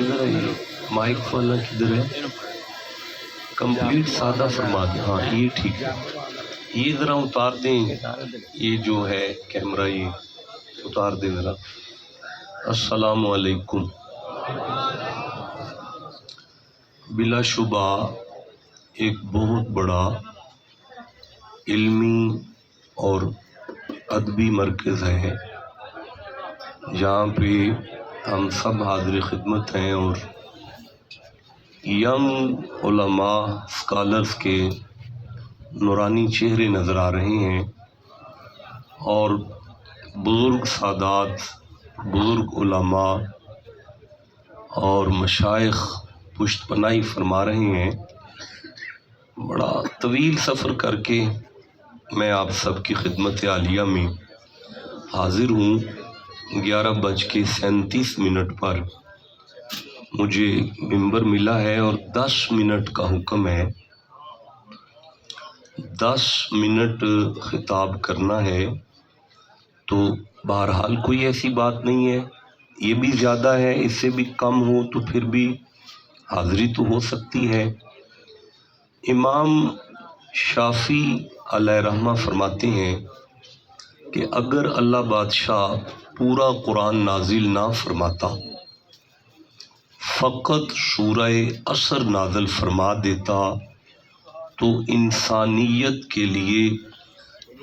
کدھر ہے یہ مائک والا کدھر ہے؟ کمپلیٹ سادہ فرما دیں. ہاں یہ ٹھیک ہے. یہ ذرا اتار دیں، یہ جو ہے کیمرہ یہ اتار دیں ذرا. السلام علیکم. بلا شبہ ایک بہت بڑا علمی اور ادبی مرکز ہے جہاں پہ ہم سب حاضر خدمت ہیں اور ینگ علماء اسکالرز کے نورانی چہرے نظر آ رہے ہیں اور بزرگ سادات، بزرگ علماء اور مشائخ پشت پناہی فرما رہے ہیں. بڑا طویل سفر کر کے میں آپ سب کی خدمت عالیہ میں حاضر ہوں. 11:37 پر مجھے ممبر ملا ہے اور 10 منٹ کا حکم ہے. 10 منٹ خطاب کرنا ہے تو بہرحال کوئی ایسی بات نہیں ہے، یہ بھی زیادہ ہے اس سے بھی کم ہو تو پھر بھی حاضری تو ہو سکتی ہے. امام شافعی علیہ رحمہ فرماتے ہیں کہ اگر اللہ بادشاہ پورا قرآن نازل نہ فرماتا، فقط سورہ عصر نازل فرما دیتا تو انسانیت کے لیے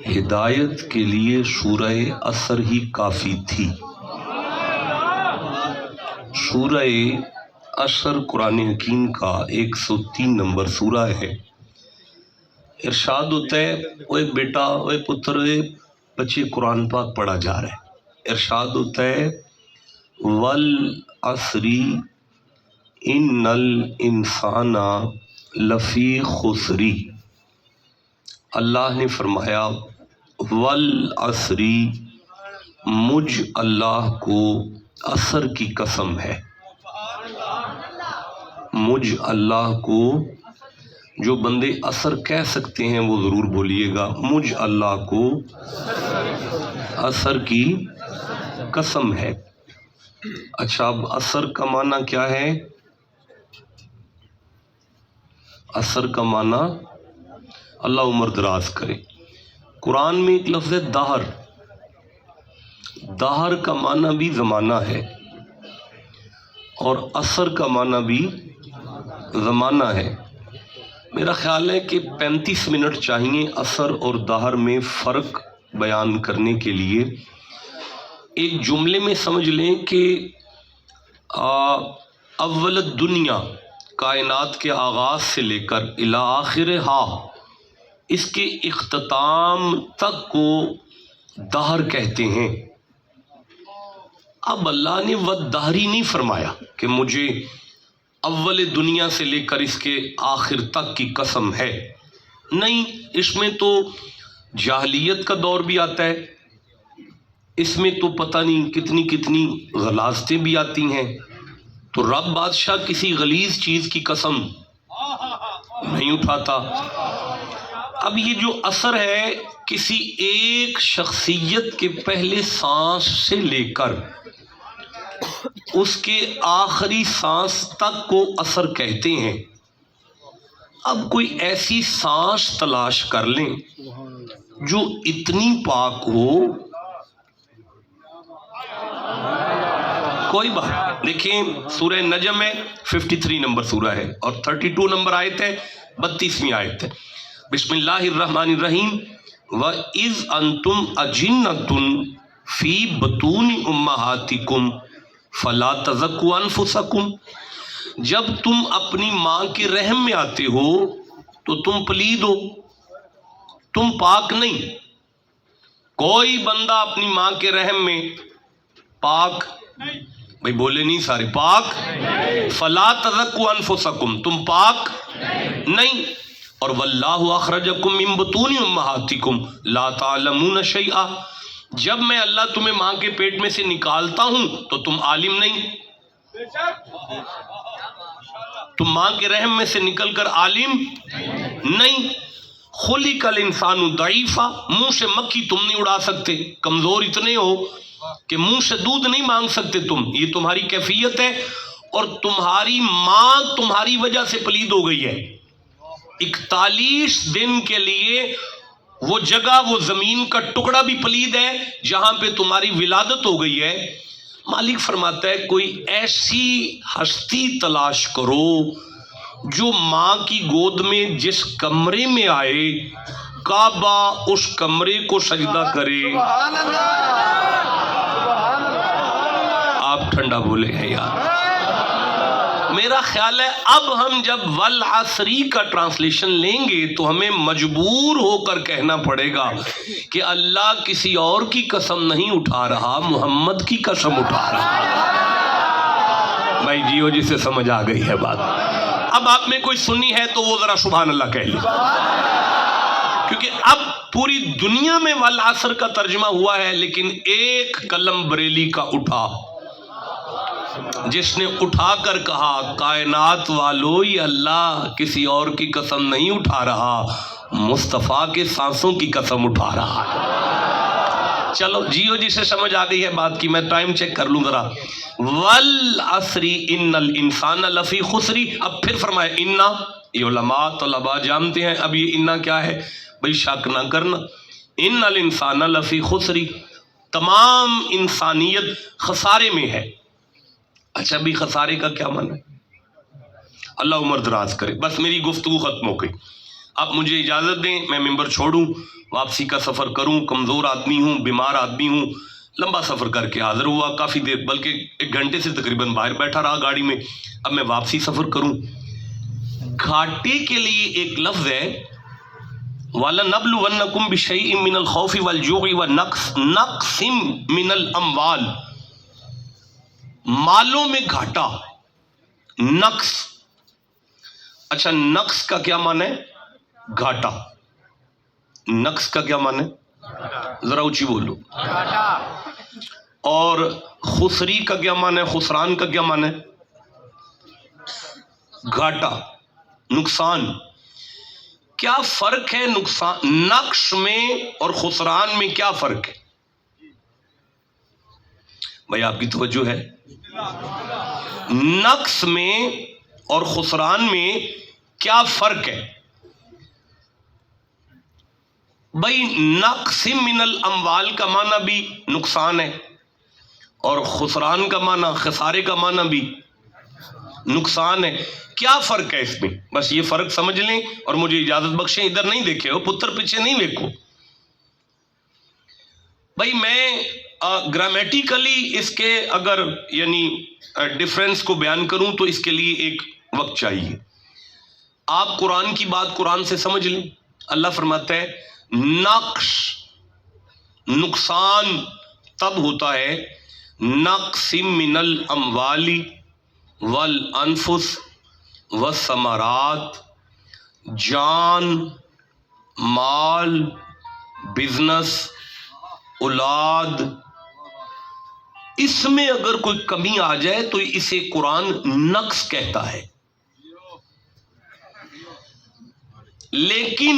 ہدایت کے لیے سورہ عصر ہی کافی تھی. سورہ عصر قرآن حکیم کا 103 نمبر سورہ ہے. ارشاد ہوتا ہے اوے بیٹا، اوے پتر، اوے بچے قرآن پاک پڑھا جا رہا ہے. ارشاد ہوتا ہے والعصر ان الانسان لفی خسر. اللہ نے فرمایا والعصر، مجھ اللہ کو عصر کی قسم ہے. مجھ اللہ کو، جو بندے عصر کہہ سکتے ہیں وہ ضرور بولیے گا، مجھ اللہ کو عصر کی قسم ہے. اچھا اب عصر کا معنی کیا ہے؟ عصر کا معنی اللہ عمر دراز کرے. قرآن میں ایک لفظ ہے دہر. دہر کا معنی بھی زمانہ ہے اور عصر کا معنی بھی زمانہ ہے. میرا خیال ہے کہ 35 منٹ چاہیے عصر اور دہر میں فرق بیان کرنے کے لیے. ایک جملے میں سمجھ لیں کہ اول الدنیا، کائنات کے آغاز سے لے کر الی آخرہا، اس کے اختتام تک کو دہر کہتے ہیں. اب اللہ نے والدہری نہیں فرمایا کہ مجھے اول دنیا سے لے کر اس کے آخر تک کی قسم ہے. نہیں، اس میں تو جاہلیت کا دور بھی آتا ہے، اس میں تو پتہ نہیں کتنی کتنی غلاظتیں بھی آتی ہیں. تو رب بادشاہ کسی غلیظ چیز کی قسم نہیں اٹھاتا. اب یہ جو عصر ہے کسی ایک شخصیت کے پہلے سانس سے لے کر اس کے آخری سانس تک کو عصر کہتے ہیں. اب کوئی ایسی سانس تلاش کر لیں جو اتنی پاک ہو. کوئی بات دیکھیں، سورہ نجم ہے، 53 نمبر سورہ ہے اور 32 نمبر آیت ہے، 32ویں آیت ہے. بسم اللہ الرحمن الرحیم. وَإِذْ أَنْتُمْ أَجِنَّةٌ فِي بُطُونِ أُمَّهَاتِكُمْ فَلَا تَزَكُّوا أَنفُسَكُمْ. جب تم اپنی ماں کے رحم میں آتے ہو تو تم پلید ہو، تم پاک نہیں. کوئی بندہ اپنی ماں کے رحم میں پاک، بھئی بولے نہیں سارے، پاک. فَلَا تَزَكُّوا أَنفُسَكُمْ، تم پاک نہیں. اور واللہ اخرجکم من بطون امہاتکم لا تعلمون شیئا. جب میں اللہ تمہیں ماں کے پیٹ میں سے نکالتا ہوں تو تم عالم نہیں. تم ماں کے رحم میں سے نکل کر عالم نہیں. خلق الانسان ضعیفا، منہ سے مکھی تم نہیں اڑا سکتے، کمزور اتنے ہو کہ منہ سے دودھ نہیں مانگ سکتے تم، یہ تمہاری کیفیت ہے. اور تمہاری ماں تمہاری وجہ سے پلید ہو گئی ہے. 41 دن کے لیے وہ جگہ، وہ زمین کا ٹکڑا بھی پلید ہے جہاں پہ تمہاری ولادت ہو گئی ہے. مالک فرماتا ہے کوئی ایسی ہستی تلاش کرو جو ماں کی گود میں جس کمرے میں آئے کعبہ اس کمرے کو سجدہ کرے. آپ ٹھنڈا بولے ہیں یار. میرا خیال ہے اب ہم جب والعصری کا ٹرانسلیشن لیں گے تو ہمیں مجبور ہو کر کہنا پڑے گا کہ اللہ کسی اور کی قسم نہیں اٹھا رہا، محمد کی قسم اٹھا رہا. بھائی جیو جسے سمجھ آ گئی ہے بات. اب آپ میں کوئی سنی ہے تو وہ ذرا سبحان اللہ کہہ لیں، کیونکہ اب پوری دنیا میں والعصر کا ترجمہ ہوا ہے لیکن ایک قلم بریلی کا اٹھا، جس نے اٹھا کر کہا کائنات والو یہ اللہ کسی اور کی قسم نہیں اٹھا رہا، مصطفیٰ کے سانسوں کی قسم اٹھا رہا ہے. چلو جیو جی سے سمجھ آ گئی ہے بات کی. میں ٹائم چیک کر لوں ذرا. والعصری ان الانسان لفی خسری. اب پھر فرمائے انا. یہ علماء طلباء جانتے ہیں اب یہ انا کیا ہے، بھئی شک نہ کرنا. ان الانسان لفی خسری، تمام انسانیت خسارے میں ہے. اچھا بھی خسارے کا کیا معنی ہے؟ اللہ عمر دراز کرے. بس میری گفتگو ختم ہو گئی. اب مجھے اجازت دیں میں ممبر چھوڑوں، واپسی کا سفر کروں. کمزور آدمی ہوں، بیمار آدمی ہوں، لمبا سفر کر کے حاضر ہوا کافی دیر، بلکہ 1 گھنٹے سے تقریباً باہر بیٹھا رہا گاڑی میں. اب میں واپسی سفر کروں. گھاٹے کے لیے ایک لفظ ہے وَلَنَبْلُوَنَّكُمْ بِشَيْءٍ مِّنَ الْخَوْفِ وَالْجُوعِ وَنَقْصٍ مِّنَ الْأَمْوَالِ. مالوں میں گھاٹا، نقص. اچھا نقص کا کیا معنی ہے؟ گھاٹا. نقص کا کیا معنی ہے؟ ذرا اونچی بولو. اور خسری کا کیا معنی ہے؟ خسران کا کیا معنی ہے؟ گھاٹا، نقصان. کیا فرق ہے نقصان نقص میں اور خسران میں؟ کیا فرق ہے بھائی؟ آپ کی توجہ ہے؟ نقص میں اور خسران میں کیا فرق ہے بھائی؟ نقص من الاموال کا معنی بھی نقصان ہے اور خسران کا معنی، خسارے کا معنی بھی نقصان ہے. کیا فرق ہے اس میں؟ بس یہ فرق سمجھ لیں اور مجھے اجازت بخشیں. ادھر نہیں دیکھے ہو، پتر پیچھے نہیں دیکھو بھائی. میں گرامیٹیکلی اس کے اگر یعنی ڈیفرنس کو بیان کروں تو اس کے لیے ایک وقت چاہیے. آپ قرآن کی بات قرآن سے سمجھ لیں. اللہ فرماتا ہے نقص، نقصان تب ہوتا ہے نقص من الاموال والانفس والثمرات، جان، مال، بزنس، اولاد، اس میں اگر کوئی کمی آ جائے تو اسے قرآن نقص کہتا ہے. لیکن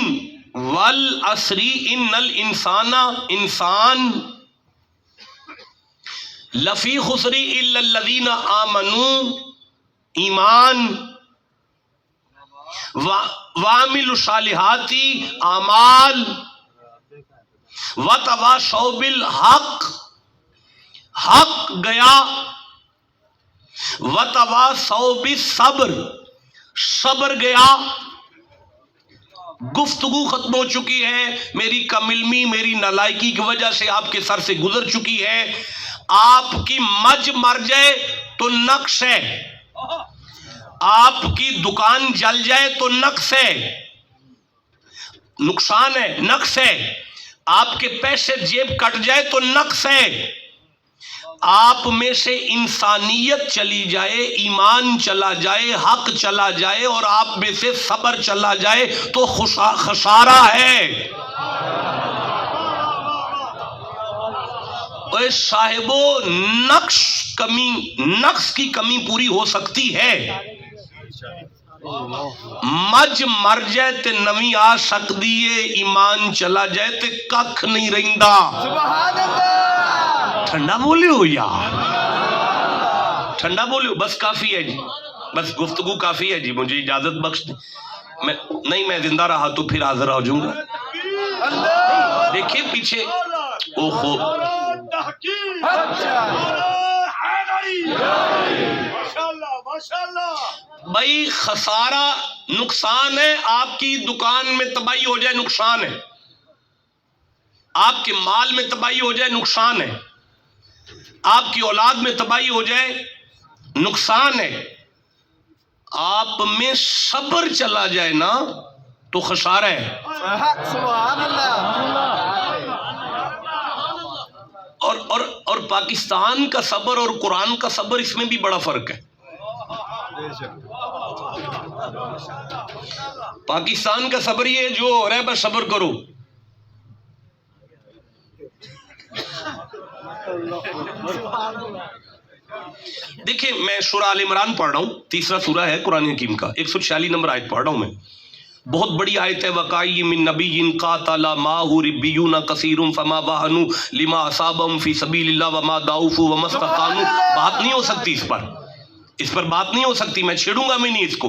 والعصری ان الانسان، انسان لفی خسری الا الذین آمنوا، ایمان، وعملوا الصالحات، اعمال، وتواصوا بالحق، حق گیا، وتواصوا بالصبر، صبر گیا. گفتگو ختم ہو چکی ہے. میری کم علمی، میری نالائکی کی وجہ سے آپ کے سر سے گزر چکی ہے. آپ کی مجھ مر جائے تو نقص ہے، آپ کی دکان جل جائے تو نقص ہے، نقصان ہے، نقص ہے. آپ کے پیسے جیب کٹ جائے تو نقص ہے. آپ میں سے انسانیت چلی جائے، ایمان چلا جائے، حق چلا جائے اور آپ میں سے صبر چلا جائے تو خسارہ ہے. اے صاحبو، نقص کی کمی پوری ہو سکتی ہے. مجھ مر جائے تے نویں آ سکتی ہے، ایمان چلا جائے تے ککھ نہیں رہندا. ٹھنڈا بولے ہو یار. ٹھنڈا بولو، بس کافی ہے جی، بس گفتگو کافی ہے جی، مجھے اجازت بخش دیں. میں زندہ رہا تو پھر حاضر ہو جاؤں گا. دیکھیں پیچھے، اوہو بھائی خسارہ نقصان ہے، آپ کی دکان میں تباہی ہو جائے نقصان ہے، آپ کے مال میں تباہی ہو جائے نقصان ہے، آپ کی اولاد میں تباہی ہو جائے نقصان ہے، آپ میں صبر چلا جائے نا تو خسارہ ہے. سبحان اللہ. اور پاکستان کا صبر اور قرآن کا صبر، اس میں بھی بڑا فرق ہے. پاکستان کا صبر یہ جو ہو رہا ہے بس صبر کرو، دیکھیں میں سورہ آل عمران پڑھ رہا ہوں، تیسرا سورہ ہے قرآن حکیم کا، 146 نمبر آیت پڑھ رہا ہوں میں. بہت بڑی آیت ہے. وَقَائِمٍ مِّن نَبِيٍّ قَاتَلَ مَعَهُ رِبِّيُّونَ كَثِيرٌ فَمَا وَهَنُوا لِمَا أَصَابَهُمْ فِي سَبِيلِ اللَّهِ وَمَا ضَعُفُوا وَمَا اسْتَقَامُوا. بات نہیں ہو سکتی اس پر بات نہیں ہو سکتی، میں چھیڑوں گا میں نہیں اس کو.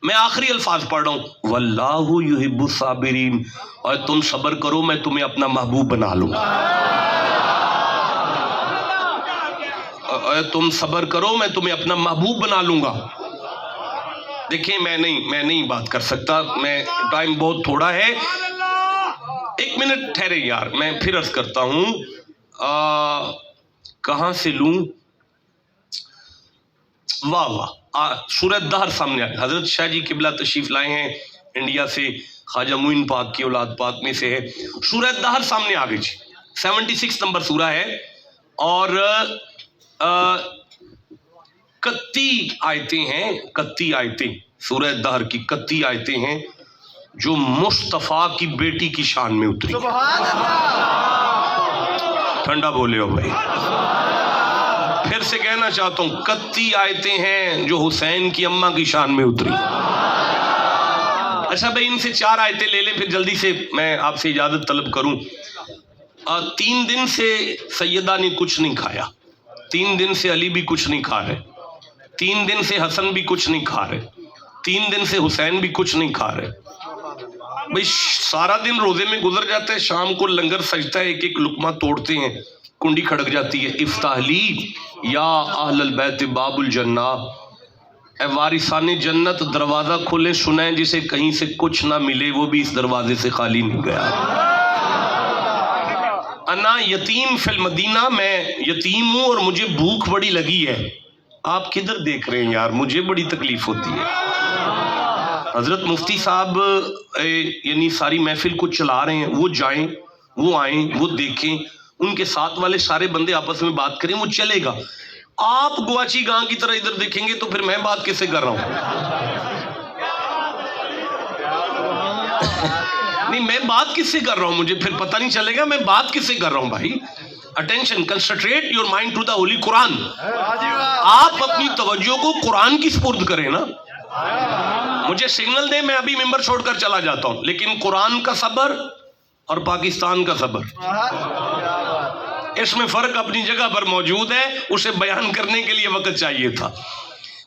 میں آخری الفاظ پڑھ رہا ہوں، وَاللَّهُ يُحِبُّ الصَّابِرِينَ، اور تم صبر کرو میں تمہیں اپنا محبوب بنا لوں گا. تم صبر کرو میں تمہیں اپنا محبوب بنا لوں گا. دیکھیں میں نہیں بات کر سکتا، میں ٹائم بہت تھوڑا ہے. ایک منٹ ٹھہرے یار، میں پھر عرض کرتا ہوں. کہاں سے لوں؟ واہ واہ، سورہ دہر سامنے آئے. حضرت شاہ جی قبلہ تشریف لائے ہیں انڈیا سے، خواجہ معین پاک کی اولاد پاک میں سے ہے. سورہ دہر سامنے آ گئی جی، 76 نمبر سورہ ہے، اور 31 آیتیں ہیں. 31 آیتیں سورہ دہر کی 31 آیتیں ہیں جو مصطفیٰ کی بیٹی کی شان میں اتری. سبحان اللہ. ٹھنڈا بولے ہو بھائی. پھر سے کہنا چاہتا ہوں، 31 آیتیں ہیں جو حسین کی اماں کی شان میں اتری. اچھا بھائی ان سے 4 آیتیں لے لیں پھر جلدی سے میں آپ سے اجازت طلب کروں. 3 دن سے سیدہ نے کچھ نہیں کھایا، 3 دن سے علی بھی کچھ نہیں کھا رہے، 3 دن سے حسن بھی کچھ نہیں کھا رہے، 3 دن سے حسین بھی کچھ نہیں کھا رہے. بھئی سارا دن روزے میں گزر جاتا ہے، شام کو لنگر سجتا ہے، ایک ایک لقمہ توڑتے ہیں، کنڈی کھڑک جاتی ہے. افتح لی یا اہل البیت باب الجنہ، اے وارثان جنت دروازہ کھولے، سنیں جسے کہیں سے کچھ نہ ملے وہ بھی اس دروازے سے خالی نہیں گیا. انا یتیم فی المدینہ، میں یتیم ہوں اور مجھے بھوک بڑی لگی ہے. آپ کدھر دیکھ رہے ہیں یار، مجھے بڑی تکلیف ہوتی ہے. حضرت مفتی صاحب یعنی ساری محفل کو چلا رہے ہیں، وہ جائیں وہ آئیں وہ دیکھیں، ان کے ساتھ والے سارے بندے آپس میں بات کریں، وہ چلے گا. آپ گواچی گاں کی طرح ادھر دیکھیں گے تو پھر میں بات کس سے کر رہا ہوں؟ نہیں میں بات کس سے کر رہا ہوں، مجھے پھر پتہ نہیں چلے گا میں بات کس سے کر رہا ہوں. بھائی attention, concentrate your mind to the holy قرآن. آپ اپنی توجہ کو قرآن کی سپرد کریں نا. مجھے سگنل دیں میں ابھی ممبر چھوڑ کر چلا جاتا ہوں، لیکن قرآن کا صبر اور پاکستان کا صبر، اس میں فرق اپنی جگہ پر موجود ہے، اسے بیان کرنے کے لیے وقت چاہیے تھا.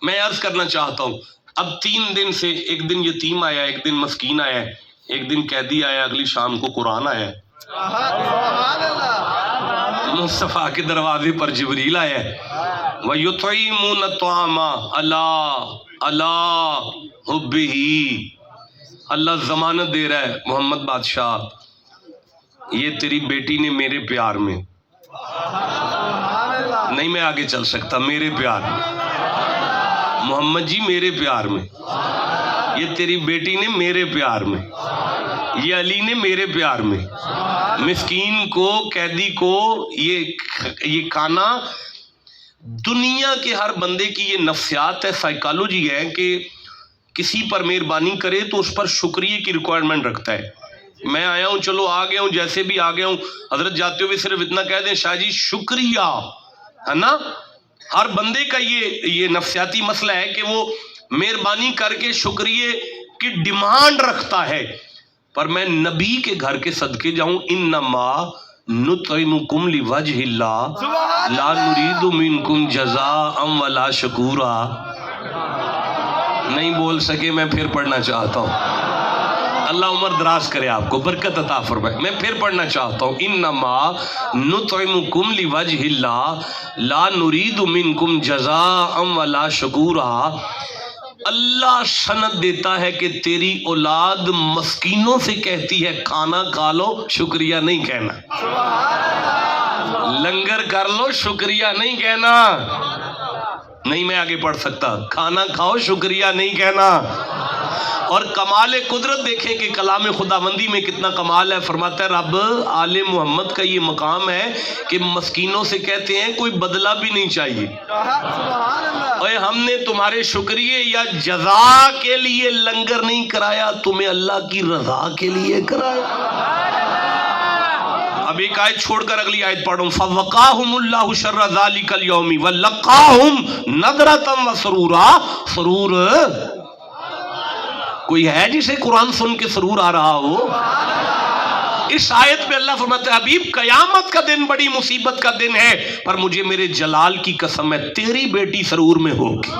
میں عرض کرنا چاہتا ہوں، اب 3 دن سے، ایک دن یتیم آیا، ایک دن مسکین آیا، ایک دن قیدی آیا، اگلی شام کو قرآن آیا، مصطفیٰ کے دروازے پر جبریل آیا. وَيُطْعِمُونَ الطَّعَامَ عَلَىٰ حُبِّهِ. اللہ ضمانت دے رہا ہے محمد بادشاہ، یہ تیری بیٹی نے میرے پیار میں، نہیں میں آگے چل سکتا، میرے پیار میں، محمد جی میرے پیار میں، یہ تیری بیٹی نے میرے پیار میں، یہ علی نے میرے پیار میں. مسکین کو، قیدی کو یہ کھانا، دنیا کے ہر بندے کی یہ نفسیات ہے، سائیکالوجی ہے کہ کسی پر مہربانی کرے تو اس پر شکریہ کی ریکوائرمنٹ رکھتا ہے. میں آیا ہوں، چلو آ گیا ہوں، جیسے بھی آ گیا ہوں، حضرت جاتے ہوئے صرف اتنا کہہ دیں شاہ جی شکریہ، ہے نا. ہر بندے کا یہ نفسیاتی مسئلہ ہے کہ وہ مہربانی کر کے شکریہ کی ڈیمانڈ رکھتا ہے. پر میں نبی کے گھر کے صدقے جاؤں، انما نطعمکم لوجہ اللہ لا نرید منکم جزاء ولا شکورا. نہیں بول سکے، میں پھر پڑھنا چاہتا ہوں. اللہ عمر دراز کرے، آپ کو برکت عطا فرمائے. میں پھر پڑھنا چاہتا ہوں. انما نطعمکم لوجہ اللہ لا نرید منکم جزاء ولا شکورا. اللہ سند دیتا ہے کہ تیری اولاد مسکینوں سے کہتی ہے کھانا کھا لو شکریہ نہیں کہنا، لنگر کر لو شکریہ نہیں کہنا. نہیں میں آگے پڑھ سکتا. کھانا کھاؤ شکریہ نہیں کہنا. اور کمال قدرت دیکھیں کہ کلام خداوندی میں کتنا کمال ہے. فرماتا ہے رب آل محمد کا یہ مقام ہے کہ مسکینوں سے کہتے ہیں کوئی بدلہ بھی نہیں چاہیے. اے ہم نے تمہارے شکریہ یا جزا کے لیے لنگر نہیں کرایا، تمہیں اللہ کی رضا کے لیے کرایا. اب ایک آیت چھوڑ کر اگلی آیت پڑھوں. فَوَقَاهُمُ اللَّهُ شَرَّ ذَلِكَ الْيَوْمِ وَلَقَّاهُمْ نَضْرَةً وَسُرُورًا. سرور کوئی ہے جسے قرآن سن کے سرور آ رہا ہو؟ اس آیت میں اللہ فرماتا ہے حبیب قیامت کا دن بڑی مصیبت کا دن ہے، پر مجھے میرے جلال کی قسم ہے تیری بیٹی سرور میں ہوگی،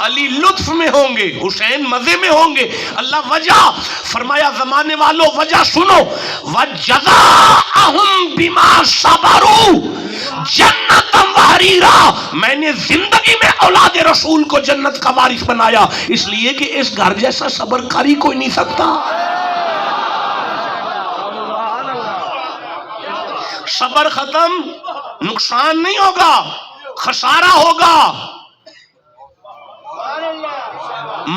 علی لطف میں ہوں گے، حسین مزے میں ہوں گے. اللہ وجہ فرمایا زمانے والوں وجہ سنو. وَجَزَاءَهُمْ بِمَا صَبَرُوا جنتاً وحریرا. میں نے زندگی میں اولاد رسول کو جنت کا وارث بنایا اس لیے کہ اس گھر جیسا صبر کاری کوئی نہیں سکتا. صبر ختم، نقصان نہیں ہوگا، خسارہ ہوگا.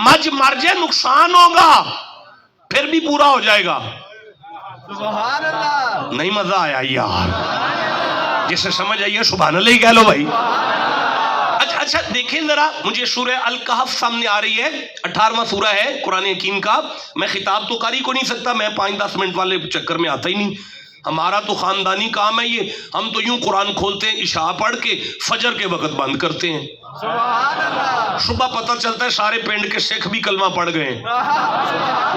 مج مر جائے نقصان ہوگا، پھر بھی پورا ہو جائے گا. سبحان اللہ. نہیں مزہ آیا یار؟ جسے سمجھ آئیے سبحان اللہ ہی کہہ لو بھائی. اچھا دیکھیں ذرا، مجھے سورہ الکہف سامنے آ رہی ہے، 18واں سورہ ہے قرآن حکیم کا. میں خطاب تو کاری کو نہیں سکتا، میں 5-10 منٹ والے چکر میں آتا ہی نہیں. ہمارا تو خاندانی کام ہے یہ. ہم تو یوں قرآن کھولتے ہیں عشاء پڑھ کے فجر کے وقت بند کرتے ہیں. سبحان اللہ. صبح پتہ چلتا ہے سارے پنڈ کے سکھ بھی کلمہ پڑھ گئے ہیں.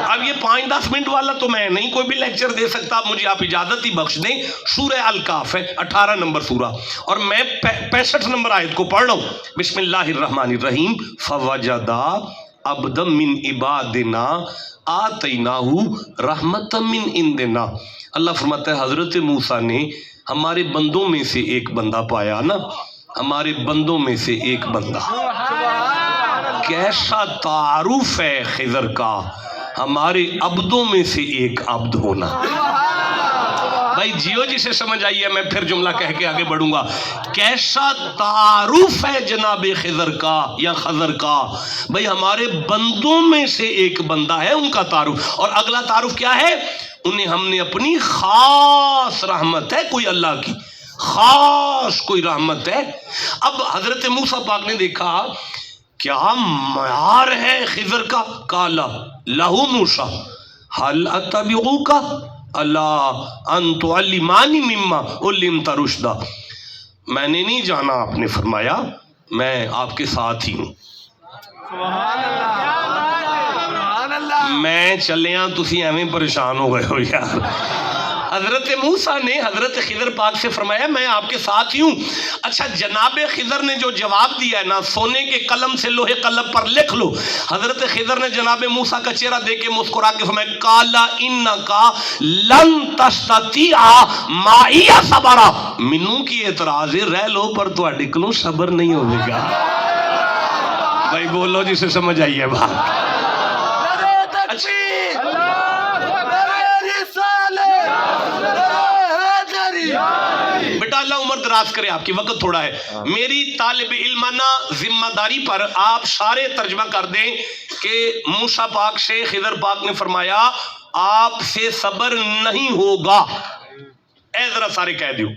اب یہ 5-10 منٹ والا تو میں نہیں کوئی بھی لیکچر دے سکتا. مجھے آپ اجازت ہی بخش دیں. سورہ الکہف ہے 18 نمبر سورہ، اور میں 65 نمبر آیت کو پڑھ رہا ہوں. بسم اللہ الرحمن الرحیم. فَوَجَدَا عَبْدًا مِّنْ عِبَادِنَا آتَيْنَاهُ رَحْمَةً مِّنْ عِنْدِنَا. اللہ فرماتا ہے حضرت موسیٰ نے ہمارے بندوں میں سے ایک بندہ پایا نا، ہمارے بندوں میں سے ایک بندہ. کیسا تعارف ہے خضر کا، ہمارے عبدوں میں سے ایک عبد ہونا. بھائی جیو جسے سمجھ آئیے، میں پھر جملہ کہہ کے آگے بڑھوں گا. کیسا تعارف ہے جناب خضر کا یا خضر کا. بھائی ہمارے بندوں میں سے ایک بندہ ہے، ان کا تعارف. اور اگلا تعارف کیا ہے؟ انہیں ہم نے اپنی خاص رحمت ہے، کوئی اللہ کی خاص کوئی رحمت ہے. اب حضرت موسیٰ پاک نے دیکھا کیا معیار ہے خضر کا. کالا لہو موسیٰ حل اتبعوک اللہ ان تعلمانی مما علمت رشدا. میں نے نہیں جانا، آپ نے فرمایا میں آپ کے ساتھ ہی ہوں. سبحان اللہ. سبحان اللہ. میں چلیاں تسی ایویں پریشان ہو گئے ہو یار. حضرت موسیٰ نے حضرت خضر پاک سے فرمایا میں آپ کے ساتھ ہی ہوں. اچھا جناب خضر نے جو جواب دیا ہے نا، سونے کے قلم سے لوہے قلم پر لکھ لو. حضرت خضر نے جناب موسیٰ کا چہرہ دیکھ کے مسکرا کے فرمایا کالا انکا لن تستطیع معی صبرا. منوں کی اعتراض ہے رہ لو پر تواڈے کولوں صبر نہیں ہوے گا. بھائی بولو جسے سمجھ آئیے بات. بیٹا اللہ عمر دراز کرے، آپ کی وقت تھوڑا ہے. میری طالب علمانہ ذمہ داری پر آپ سارے ترجمہ کر دیں کہ موسیٰ پاک سے خضر پاک نے فرمایا آپ سے صبر نہیں ہوگا. اے ذرا سارے کہہ دیو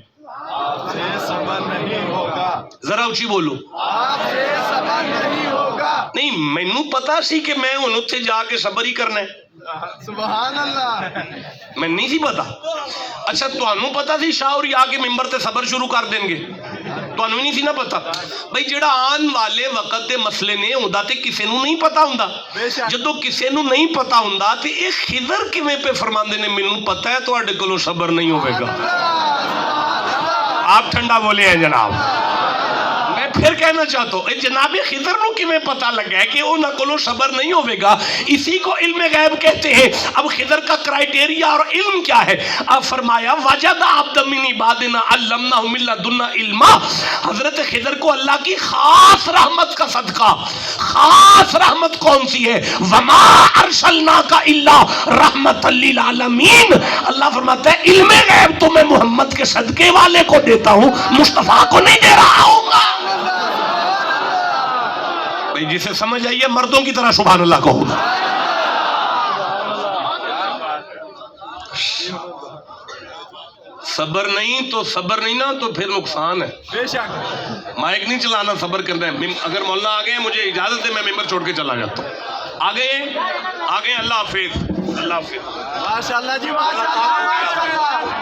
آپ سے صبر نہیں ہوگا. ذرا اونچی بولو. آپ سے صبر نہیں ہوگا. نہیں مینوں پتا سی کہ میں ہن اوتھے جا کے صبر ہی کرنا ہے. سبحان اللہ. میں نہیں سی پتا. اچھا تانوں پتا سی شاہ اور آ کے ممبر تے صبر شروع کر دیں گے؟ ਤੁਹਾਨੂੰ ਵੀ ਨਹੀਂ ਸੀ ਨਾ ਪਤਾ ਬਈ ਜਿਹੜਾ ਆਉਣ ਵਾਲੇ ਵਕਤ ਦੇ ਮਸਲੇ ਨੇ ਉਹਦਾ ਤੇ ਕਿਸੇ ਨੂੰ ਨਹੀਂ ਪਤਾ ਹੁੰਦਾ। ਜਦੋਂ ਕਿਸੇ ਨੂੰ ਨਹੀਂ ਪਤਾ ਹੁੰਦਾ ਤੇ ਇਹ ਖਿਦਰ ਕਿਵੇਂ ਪੇ ਫਰਮਾਉਂਦੇ ਨੇ ਮੈਨੂੰ ਪਤਾ ਹੈ ਤੁਹਾਡੇ ਕੋਲੋਂ ਸਬਰ ਨਹੀਂ ਹੋਵੇਗਾ। آپ ٹھنڈا بولے ہیں جناب، میں پھر کہنا چاہتا ہوں جناب خضر نو کیویں پتہ لگا ہے کہ انہاں کولوں صبر نہیں ہوے گا، اسی کو علم غیب کہتے ہیں۔ اب خضر کا کرائیٹیریا اور علم کیا ہے؟ اب فرمایا وجد عبد من عبادنا علمناه من لدنا علما، حضرت خضر کو اللہ کی خاص رحمت کا صدقہ، خاص رحمت کون سی ہے؟ وما ارسلناک الا رحمت للعالمین، اللہ فرماتا ہے علم غیب تو میں محمد کے صدقے والے کو دیتا ہوں، مصطفیٰ کو نہیں دے رہا ہوں گا۔ بھئی جسے سمجھ آئیے مردوں کی طرح سبحان اللہ کہو۔ صبر نہیں نا تو پھر نقصان ہے۔ بے شک مائک نہیں چلانا، صبر کرنا ہے۔ اگر مولانا آگئے مجھے اجازت ہے میں ممبر چھوڑ کے چلا جاتا ہوں۔ آگئے اللہ حافظ، اللہ حافظ۔ ماشاءاللہ جی، ماشاءاللہ۔